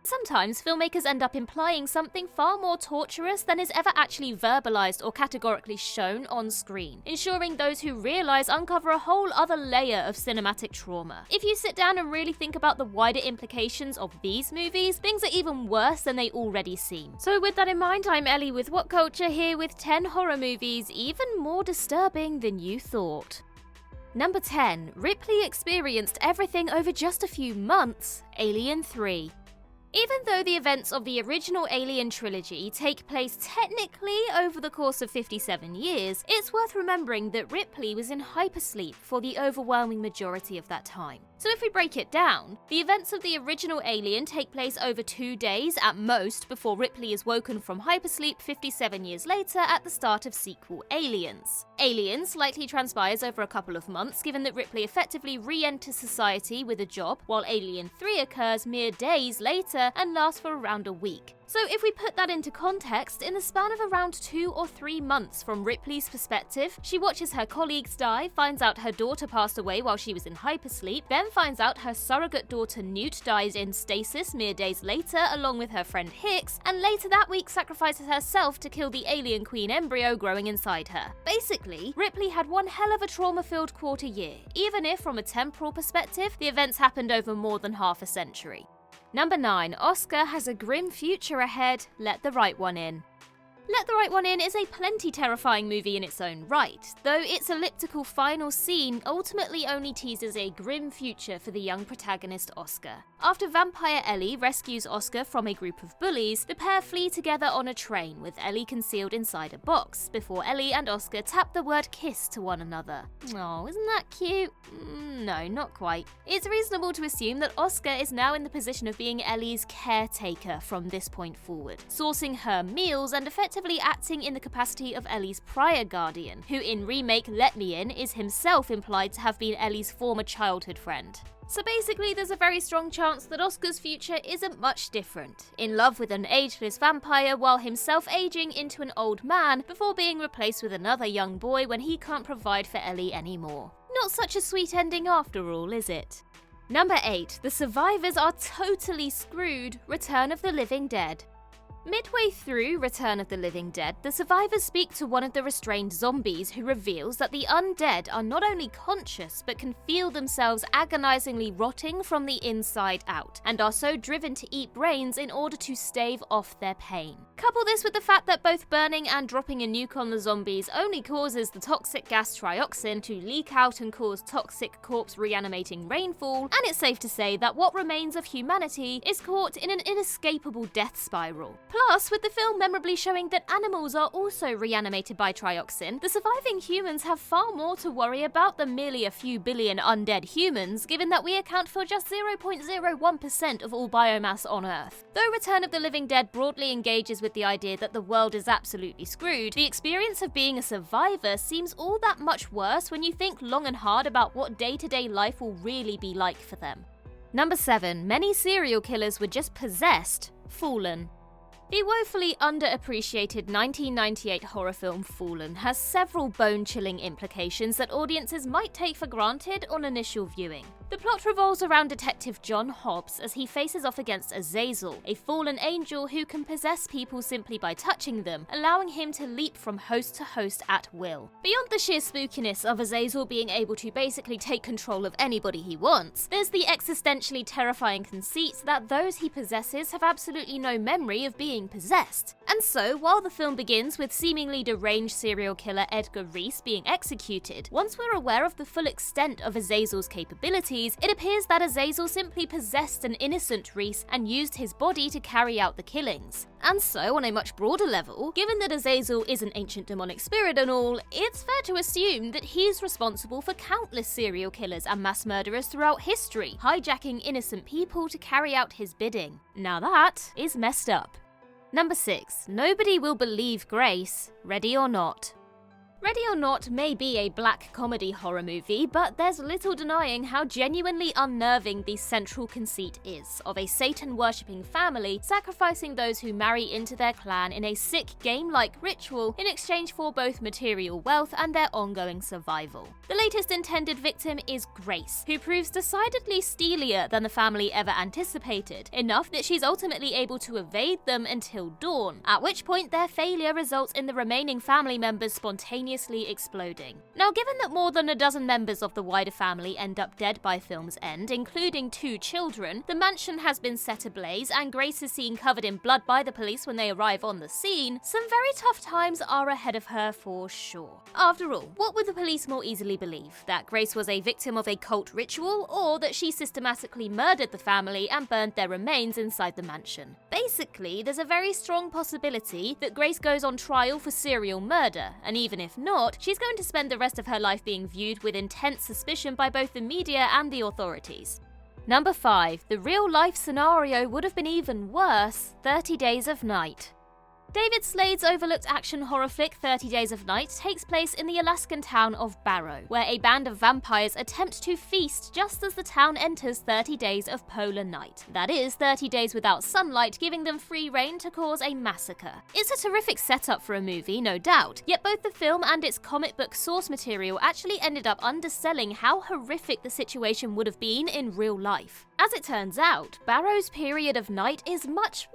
Sometimes filmmakers end up implying something far more torturous than is ever actually verbalized or categorically shown on screen, ensuring those who realize uncover a whole other layer of cinematic trauma. If you sit down and really think about the wider implications of these movies, things are even worse than they already seem. So with that in mind, I'm Ellie with What Culture here with 10 horror movies even more disturbing than you thought. Number 10. Ripley experienced everything over just a few months. Alien 3. Even though the events of the original Alien trilogy take place technically over the course of 57 years, it's worth remembering that Ripley was in hypersleep for the overwhelming majority of that time. So if we break it down, the events of the original Alien take place over 2 days at most before Ripley is woken from hypersleep 57 years later at the start of sequel Aliens. Aliens likely transpires over a couple of months given that Ripley effectively re-enters society with a job, while Alien 3 occurs mere days later and lasts for around a week. So if we put that into context, in the span of around 2 or 3 months from Ripley's perspective, she watches her colleagues die, finds out her daughter passed away while she was in hypersleep, then finds out her surrogate daughter Newt dies in stasis mere days later along with her friend Hicks, and later that week sacrifices herself to kill the alien queen embryo growing inside her. Basically, Ripley had one hell of a trauma-filled quarter year, even if from a temporal perspective, the events happened over more than half a century. Number 9. Oscar has a grim future ahead. Let the Right One In. Let the Right One In is a plenty terrifying movie in its own right, though its elliptical final scene ultimately only teases a grim future for the young protagonist Oscar. After Vampire Ellie rescues Oscar from a group of bullies, the pair flee together on a train, with Ellie concealed inside a box, before Ellie and Oscar tap the word kiss to one another. Oh, isn't that cute? No, not quite. It's reasonable to assume that Oscar is now in the position of being Ellie's caretaker from this point forward, sourcing her meals and effectively acting in the capacity of Ellie's prior guardian, who in remake Let Me In is himself implied to have been Ellie's former childhood friend. So basically there's a very strong chance that Oscar's future isn't much different, in love with an ageless vampire while himself aging into an old man before being replaced with another young boy when he can't provide for Ellie anymore. Not such a sweet ending after all, is it? Number 8. The survivors are totally screwed. Return of the Living Dead. Midway through Return of the Living Dead, the survivors speak to one of the restrained zombies who reveals that the undead are not only conscious but can feel themselves agonizingly rotting from the inside out, and are so driven to eat brains in order to stave off their pain. Couple this with the fact that both burning and dropping a nuke on the zombies only causes the toxic gas trioxin to leak out and cause toxic corpse reanimating rainfall, and it's safe to say that what remains of humanity is caught in an inescapable death spiral. Plus, with the film memorably showing that animals are also reanimated by trioxin, the surviving humans have far more to worry about than merely a few billion undead humans, given that we account for just 0.01% of all biomass on Earth. Though Return of the Living Dead broadly engages with the idea that the world is absolutely screwed, the experience of being a survivor seems all that much worse when you think long and hard about what day-to-day life will really be like for them. Number 7. Many serial killers were just possessed. Fallen. The woefully underappreciated 1998 horror film Fallen has several bone-chilling implications that audiences might take for granted on initial viewing. The plot revolves around Detective John Hobbs as he faces off against Azazel, a fallen angel who can possess people simply by touching them, allowing him to leap from host to host at will. Beyond the sheer spookiness of Azazel being able to basically take control of anybody he wants, there's the existentially terrifying conceit that those he possesses have absolutely no memory of being possessed. And so, while the film begins with seemingly deranged serial killer Edgar Reese being executed, once we're aware of the full extent of Azazel's capabilities, it appears that Azazel simply possessed an innocent Reese and used his body to carry out the killings. And so, on a much broader level, given that Azazel is an ancient demonic spirit and all, it's fair to assume that he's responsible for countless serial killers and mass murderers throughout history, hijacking innocent people to carry out his bidding. Now that is messed up. Number 6. Nobody will believe Grace, ready or not. Ready or Not may be a black comedy horror movie, but there's little denying how genuinely unnerving the central conceit is of a Satan-worshipping family sacrificing those who marry into their clan in a sick game-like ritual in exchange for both material wealth and their ongoing survival. The latest intended victim is Grace, who proves decidedly steelier than the family ever anticipated, enough that she's ultimately able to evade them until dawn, at which point their failure results in the remaining family members spontaneously exploding. Now, given that more than a dozen members of the wider family end up dead by film's end, including 2 children, the mansion has been set ablaze and Grace is seen covered in blood by the police when they arrive on the scene, some very tough times are ahead of her for sure. After all, what would the police more easily believe? That Grace was a victim of a cult ritual, or that she systematically murdered the family and burned their remains inside the mansion? Basically, there's a very strong possibility that Grace goes on trial for serial murder, and even if not, she's going to spend the rest of her life being viewed with intense suspicion by both the media and the authorities. Number 5. The real-life scenario would have been even worse: 30 Days of Night. David Slade's overlooked action horror flick 30 Days of Night takes place in the Alaskan town of Barrow, where a band of vampires attempt to feast just as the town enters 30 days of polar night. That is, 30 days without sunlight, giving them free rein to cause a massacre. It's a terrific setup for a movie, no doubt, yet both the film and its comic book source material actually ended up underselling how horrific the situation would have been in real life. As it turns out, Barrow's period of night is much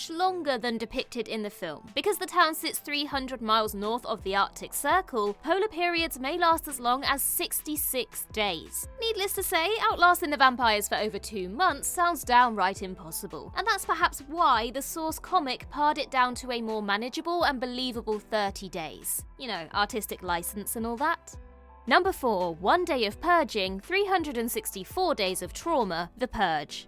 longer than depicted in the film. Because the town sits 300 miles north of the Arctic Circle, polar periods may last as long as 66 days. Needless to say, outlasting the vampires for over 2 months sounds downright impossible, and that's perhaps why the source comic pared it down to a more manageable and believable 30 days. You know, artistic license and all that. Number 4. 1 day of purging, 364 days of trauma, The Purge.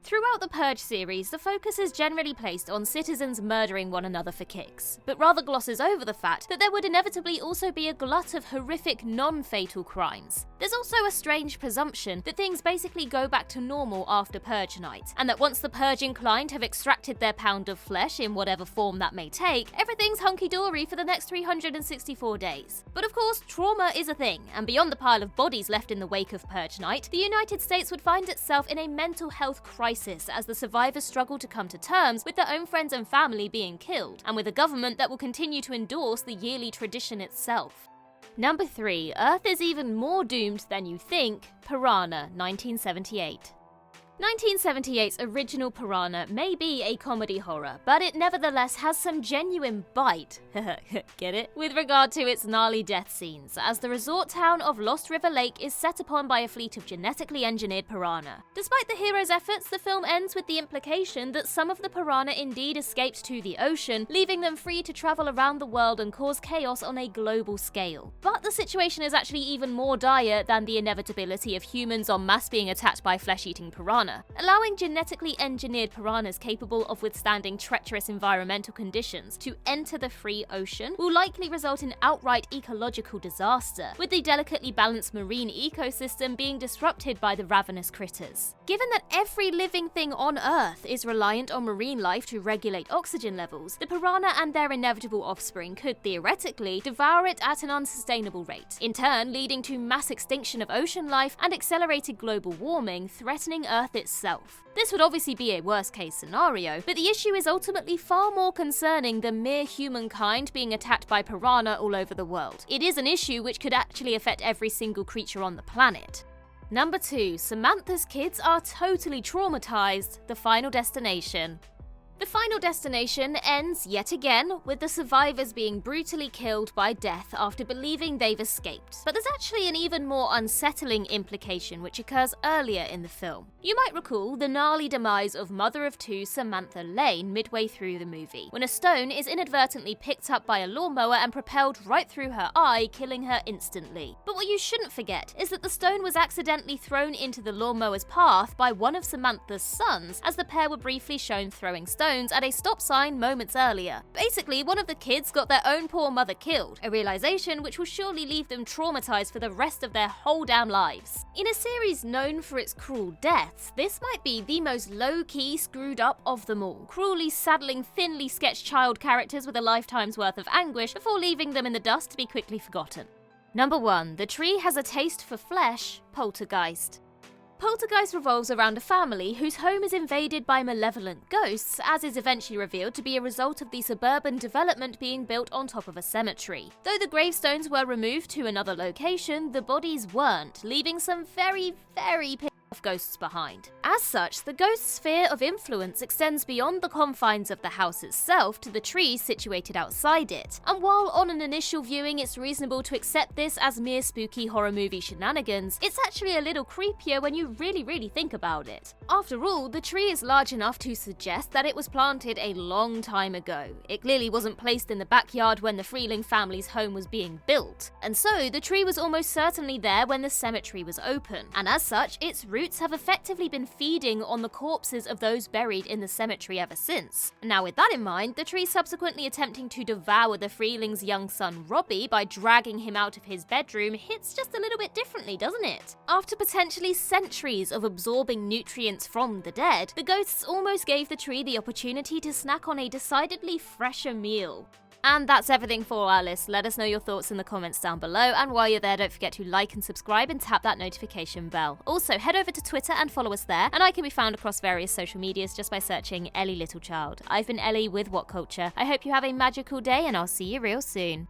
Throughout the Purge series, the focus is generally placed on citizens murdering one another for kicks, but rather glosses over the fact that there would inevitably also be a glut of horrific non-fatal crimes. There's also a strange presumption that things basically go back to normal after Purge night, and that once the Purge-inclined have extracted their pound of flesh in whatever form that may take, everything's hunky-dory for the next 364 days. But of course, trauma is a thing, and beyond the pile of bodies left in the wake of Purge night, the United States would find itself in a mental health crisis as the survivors struggle to come to terms with their own friends and family being killed, and with a government that will continue to endorse the yearly tradition itself. Number 3. Earth is even more doomed than you think, Piranha, 1978. 1978's original Piranha may be a comedy horror, but it nevertheless has some genuine bite, get it? With regard to its gnarly death scenes, as the resort town of Lost River Lake is set upon by a fleet of genetically engineered piranha. Despite the hero's efforts, the film ends with the implication that some of the piranha indeed escaped to the ocean, leaving them free to travel around the world and cause chaos on a global scale. But the situation is actually even more dire than the inevitability of humans en masse being attacked by flesh-eating piranha. Allowing genetically engineered piranhas capable of withstanding treacherous environmental conditions to enter the free ocean will likely result in outright ecological disaster, with the delicately balanced marine ecosystem being disrupted by the ravenous critters. Given that every living thing on Earth is reliant on marine life to regulate oxygen levels, the piranha and their inevitable offspring could theoretically devour it at an unsustainable rate, in turn leading to mass extinction of ocean life and accelerated global warming, threatening Earth itself. This would obviously be a worst-case scenario, but the issue is ultimately far more concerning than mere humankind being attacked by piranha all over the world. It is an issue which could actually affect every single creature on the planet. Number 2. Samantha's kids are totally traumatized, The Final Destination. The Final Destination ends, yet again, with the survivors being brutally killed by death after believing they've escaped. But there's actually an even more unsettling implication which occurs earlier in the film. You might recall the gnarly demise of mother of 2 Samantha Lane midway through the movie, when a stone is inadvertently picked up by a lawnmower and propelled right through her eye, killing her instantly. But what you shouldn't forget is that the stone was accidentally thrown into the lawnmower's path by one of Samantha's sons, as the pair were briefly shown throwing stones bones at a stop sign moments earlier. Basically, one of the kids got their own poor mother killed, a realization which will surely leave them traumatized for the rest of their whole damn lives. In a series known for its cruel deaths, this might be the most low-key screwed up of them all, cruelly saddling thinly sketched child characters with a lifetime's worth of anguish before leaving them in the dust to be quickly forgotten. Number 1. The tree has a taste for flesh, Poltergeist. Poltergeist revolves around a family whose home is invaded by malevolent ghosts, as is eventually revealed to be a result of the suburban development being built on top of a cemetery. Though the gravestones were removed to another location, the bodies weren't, leaving some very of ghosts behind. As such, the ghost's sphere of influence extends beyond the confines of the house itself to the trees situated outside it, and while on an initial viewing it's reasonable to accept this as mere spooky horror movie shenanigans, it's actually a little creepier when you really think about it. After all, the tree is large enough to suggest that it was planted a long time ago. It clearly wasn't placed in the backyard when the Freeling family's home was being built, and so the tree was almost certainly there when the cemetery was open, and as such, its roots have effectively been feeding on the corpses of those buried in the cemetery ever since. Now with that in mind, the tree subsequently attempting to devour the Freeling's young son Robbie by dragging him out of his bedroom hits just a little bit differently, doesn't it? After potentially centuries of absorbing nutrients from the dead, the ghosts almost gave the tree the opportunity to snack on a decidedly fresher meal. And that's everything for our list. Let us know your thoughts in the comments down below, and while you're there, don't forget to like and subscribe and tap that notification bell. Also, head over to Twitter and follow us there, and I can be found across various social medias just by searching Ellie Littlechild. I've been Ellie with What Culture. I hope you have a magical day, and I'll see you real soon.